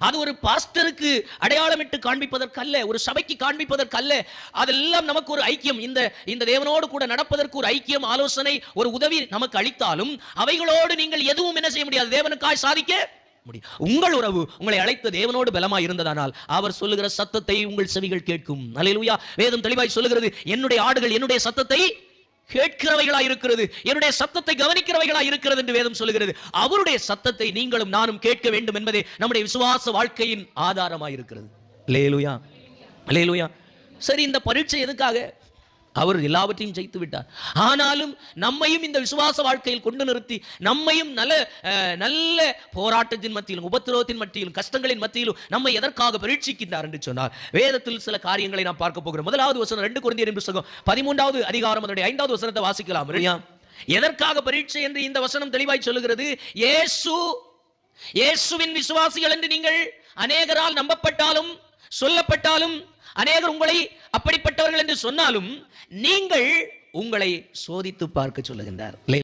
அது ஒரு பாஸ்டருக்கு அடையாளமிட்டு காண்பிப்பதற்கல்ல, ஒரு சபைக்கு காண்பிப்பதற்கல்ல. அதெல்லாம் நமக்கு ஒரு ஐக்கியம், இந்த தேவனோடு கூட நடப்பதற்கு ஒரு ஐக்கியம், ஆலோசனை, ஒரு உதவி நமக்கு அளித்தாலும் அவைகளோடு நீங்கள் எதுவும் என்ன செய்ய முடியாது, தேவனுக்காய் சாதிக்க முடியும். உங்கள் உறவு உங்களை அழைத்த தேவனோடு பலமாய் இருந்ததானால் அவர் சொல்லுகிற சத்தத்தை உங்கள் செவிகள் கேட்கும். அல்லேலூயா. வேதம் தெளிவாய் சொல்லுகிறது, என்னுடைய ஆடுகள் என்னுடைய சத்தத்தை கேட்கிறவைகளாய் இருக்கிறது, என்னுடைய சத்தத்தை கவனிக்கிறவைகளாய் இருக்கிறது என்று வேதம் சொல்லுகிறது. அவருடைய சத்தத்தை நீங்களும் நானும் கேட்க வேண்டும் என்பதே நம்முடைய விசுவாச வாழ்க்கையின் ஆதாரமாய் இருக்கிறது. அல்லேலூயா, அல்லேலூயா. சரி, இந்த பரீட்சை எதுக்காக? அவர் எல்லாவற்றையும் ஜெயித்து விட்டார். ஆனாலும் நம்மையும் இந்த விசுவாச வாழ்க்கையில் கொண்டு நிறுத்தி நம்மையும் நல்ல போராட்டத்தின் மத்தியிலும், உபத்திரவத்தின் மத்தியிலும், கஷ்டங்களின் மத்தியிலும் நம்மை எதற்காக பரீட்சிக்கின்றார் என்று சொன்னார். வேதத்தில் சில காரியங்களை நாம் பார்க்க போகிறோம். முதலாவது வசனம் 2 கொரிந்தியரின் புத்தகம் 13வது அதிகாரம் அதனுடைய 5வது வசனத்தை வாசிக்கலாம். எதற்காக பரீட்சை என்று இந்த வசனம் தெளிவாய் சொல்லுகிறது. இயேசுவின் விசுவாசிகள் என்று நீங்கள் அநேகரால் நம்பப்பட்டாலும், சொல்லப்பட்டாலும், அநேகர் உங்களை அப்படிப்பட்டவர்கள் என்று சொன்னாலும் நீங்கள் உங்களை சோதித்து பார்க்க சொல்லுகின்றார்.